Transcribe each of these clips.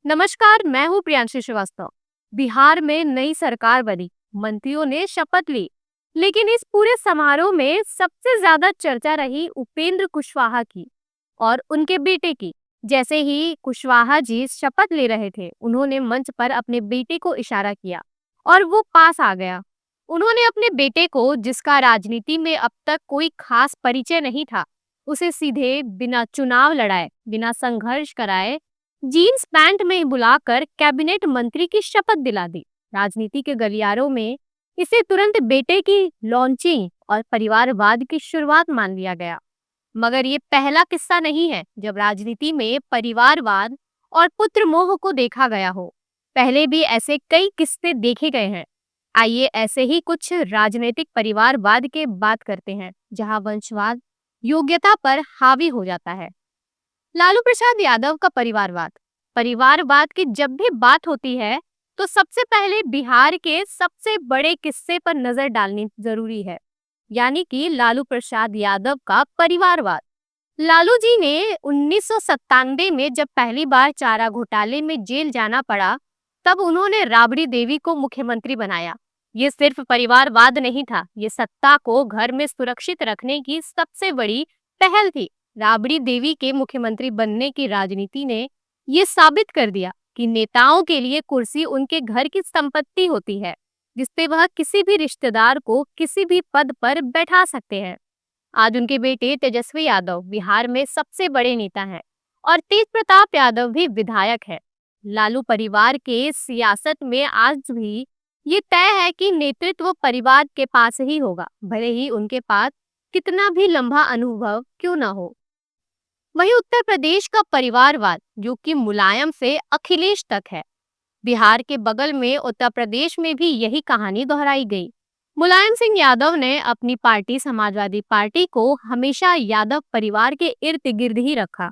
नमस्कार, मैं हूँ प्रियांशी श्रीवास्तव। बिहार में नई सरकार बनी, मंत्रियों ने शपथ ली, लेकिन इस पूरे समारोह में सबसे ज्यादा चर्चा रही उपेंद्र कुशवाहा की और उनके बेटे की। जैसे ही कुशवाहा जी शपथ ले रहे थे, उन्होंने मंच पर अपने बेटे को इशारा किया और वो पास आ गया। उन्होंने अपने बेटे को, जिसका राजनीति में अब तक कोई खास परिचय नहीं था, उसे सीधे बिना चुनाव लड़ाए, बिना संघर्ष कराए जीन्स पैंट में बुलाकर कैबिनेट मंत्री की शपथ दिला दी। राजनीति के गलियारों में इसे तुरंत बेटे की लॉन्चिंग और परिवारवाद की शुरुआत मान लिया गया। मगर ये पहला किस्सा नहीं है जब राजनीति में परिवारवाद और पुत्र मोह को देखा गया हो। पहले भी ऐसे कई किस्से देखे गए हैं। आइए ऐसे ही कुछ राजनीतिक परिवारवाद के बात करते हैं, जहां वंशवाद योग्यता पर हावी हो जाता है। लालू प्रसाद यादव का परिवारवाद। परिवारवाद की जब भी बात होती है, तो सबसे पहले बिहार के सबसे बड़े किस्से पर नजर डालनी जरूरी है, यानी कि लालू प्रसाद यादव का परिवारवाद। लालू जी ने 1997 में जब पहली बार चारा घोटाले में जेल जाना पड़ा, तब उन्होंने राबड़ी देवी को मुख्यमंत्री बनाया। ये सिर्फ परिवारवाद नहीं था, ये सत्ता को घर में सुरक्षित रखने की सबसे बड़ी पहल थी। राबड़ी देवी के मुख्यमंत्री बनने की राजनीति ने ये साबित कर दिया कि नेताओं के लिए कुर्सी उनके घर की संपत्ति होती है, जिसपे वह किसी भी रिश्तेदार को किसी भी पद पर बैठा सकते हैं। आज उनके बेटे तेजस्वी यादव बिहार में सबसे बड़े नेता हैं और तेज प्रताप यादव भी विधायक है। लालू परिवार के सियासत में आज भी ये तय है कि नेतृत्व परिवार के पास ही होगा, भले ही उनके पास कितना भी लंबा अनुभव क्यों ना हो। वहीं उत्तर प्रदेश का परिवारवाद, जो कि मुलायम से अखिलेश तक है। बिहार के बगल में उत्तर प्रदेश में भी यही कहानी दोहराई गई। मुलायम सिंह यादव ने अपनी पार्टी समाजवादी पार्टी को हमेशा यादव परिवार के इर्द गिर्द ही रखा।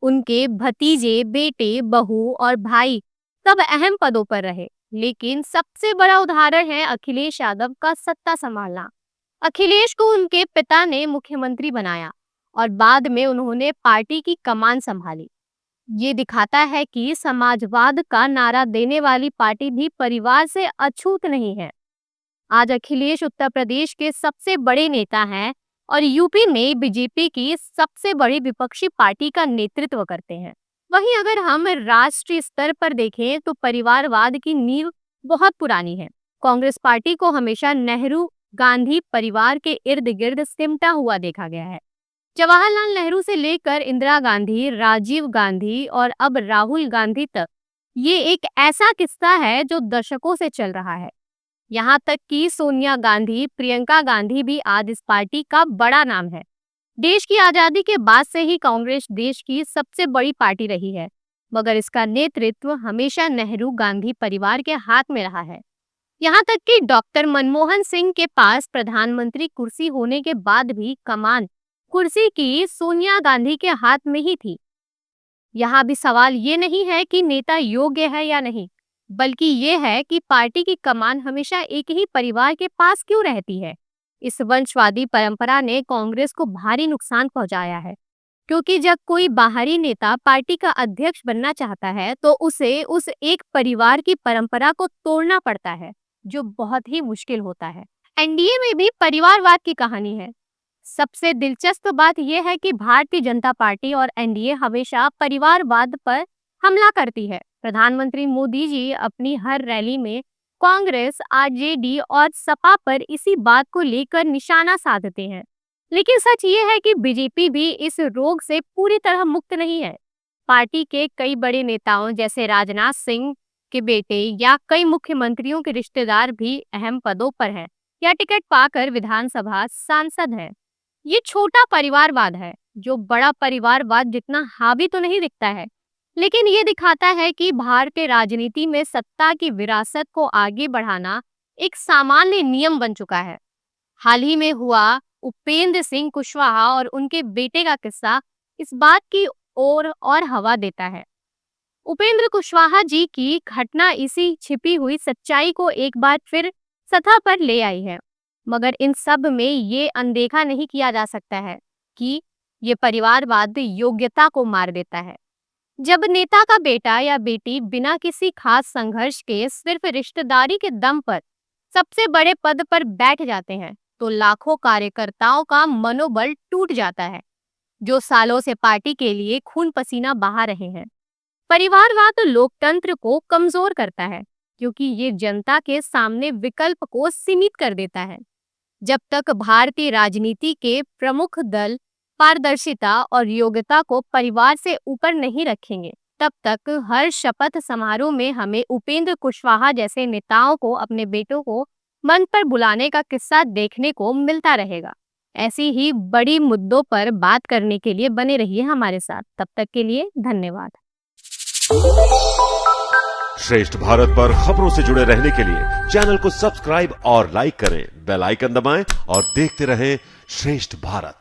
उनके भतीजे, बेटे, बहू और भाई सब अहम पदों पर रहे। लेकिन सबसे बड़ा उदाहरण है अखिलेश यादव का सत्ता संभालना। अखिलेश को उनके पिता ने मुख्यमंत्री बनाया और बाद में उन्होंने पार्टी की कमान संभाली। ये दिखाता है कि समाजवाद का नारा देने वाली पार्टी भी परिवार से अछूत नहीं है। आज अखिलेश उत्तर प्रदेश के सबसे बड़े नेता हैं और यूपी में बीजेपी की सबसे बड़ी विपक्षी पार्टी का नेतृत्व करते हैं। वहीं अगर हम राष्ट्रीय स्तर पर देखें तो परिवारवाद की नींव बहुत पुरानी है। कांग्रेस पार्टी को हमेशा नेहरू गांधी परिवार के इर्द गिर्द सिमटा हुआ देखा गया है। जवाहरलाल नेहरू से लेकर इंदिरा गांधी, राजीव गांधी और अब राहुल गांधी तक ये एक ऐसा किस्सा है जो दशकों से चल रहा है। यहाँ तक कि सोनिया गांधी, प्रियंका गांधी भी आज इस पार्टी का बड़ा नाम है। देश की आजादी के बाद से ही कांग्रेस देश की सबसे बड़ी पार्टी रही है, मगर इसका नेतृत्व हमेशा नेहरू गांधी परिवार के हाथ में रहा है। यहाँ तक कि डॉक्टर मनमोहन सिंह के पास प्रधानमंत्री कुर्सी होने के बाद भी कमान कुर्सी की सोनिया गांधी के हाथ में ही थी। यहाँ भी सवाल ये नहीं है कि नेता योग्य है या नहीं, बल्कि ये है कि पार्टी की कमान हमेशा एक ही परिवार के पास क्यों रहती है। इस वंशवादी परंपरा ने कांग्रेस को भारी नुकसान पहुंचाया है, क्योंकि जब कोई बाहरी नेता पार्टी का अध्यक्ष बनना चाहता है तो उसे उस एक परिवार की परंपरा को तोड़ना पड़ता है, जो बहुत ही मुश्किल होता है। एनडीए में भी परिवारवाद की कहानी है। सबसे दिलचस्प बात यह है कि भारतीय जनता पार्टी और एनडीए हमेशा परिवारवाद पर हमला करती है। प्रधानमंत्री मोदी जी अपनी हर रैली में कांग्रेस, आरजेडी और सपा पर इसी बात को लेकर निशाना साधते हैं। लेकिन सच ये है कि बीजेपी भी इस रोग से पूरी तरह मुक्त नहीं है। पार्टी के कई बड़े नेताओं जैसे राजनाथ सिंह के बेटे या कई मुख्यमंत्रियों के रिश्तेदार भी अहम पदों पर हैं या टिकट पाकर विधानसभा सांसद हैं। ये छोटा परिवारवाद है, जो बड़ा परिवारवाद जितना हावी तो नहीं दिखता है, लेकिन ये दिखाता है कि भारतीय राजनीति में सत्ता की विरासत को आगे बढ़ाना एक सामान्य नियम बन चुका है। हाल ही में हुआ उपेंद्र सिंह कुशवाहा और उनके बेटे का किस्सा इस बात की ओर और हवा देता है। उपेंद्र कुशवाहा जी की घटना इसी छिपी हुई सच्चाई को एक बार फिर सतह पर ले आई है, मगर इन सब में ये अनदेखा नहीं किया जा सकता है कि ये परिवारवाद योग्यता को मार देता है। जब नेता का बेटा या बेटी बिना किसी खास संघर्ष के सिर्फ रिश्तेदारी के दम पर सबसे बड़े पद पर बैठ जाते हैं, तो लाखों कार्यकर्ताओं का मनोबल टूट जाता है, जो सालों से पार्टी के लिए खून पसीना बहा रहे हैं। परिवारवाद लोकतंत्र को कमजोर करता है, क्योंकि ये जनता के सामने विकल्प को सीमित कर देता है। जब तक भारतीय राजनीति के प्रमुख दल पारदर्शिता और योग्यता को परिवार से ऊपर नहीं रखेंगे, तब तक हर शपथ समारोह में हमें उपेंद्र कुशवाहा जैसे नेताओं को अपने बेटों को मंच पर बुलाने का किस्सा देखने को मिलता रहेगा। ऐसी ही बड़ी मुद्दों पर बात करने के लिए बने रहिए हमारे साथ। तब तक के लिए धन्यवाद। श्रेष्ठ भारत पर खबरों से जुड़े रहने के लिए चैनल को सब्सक्राइब और लाइक करें, बेल आइकन दबाएं और देखते रहें श्रेष्ठ भारत।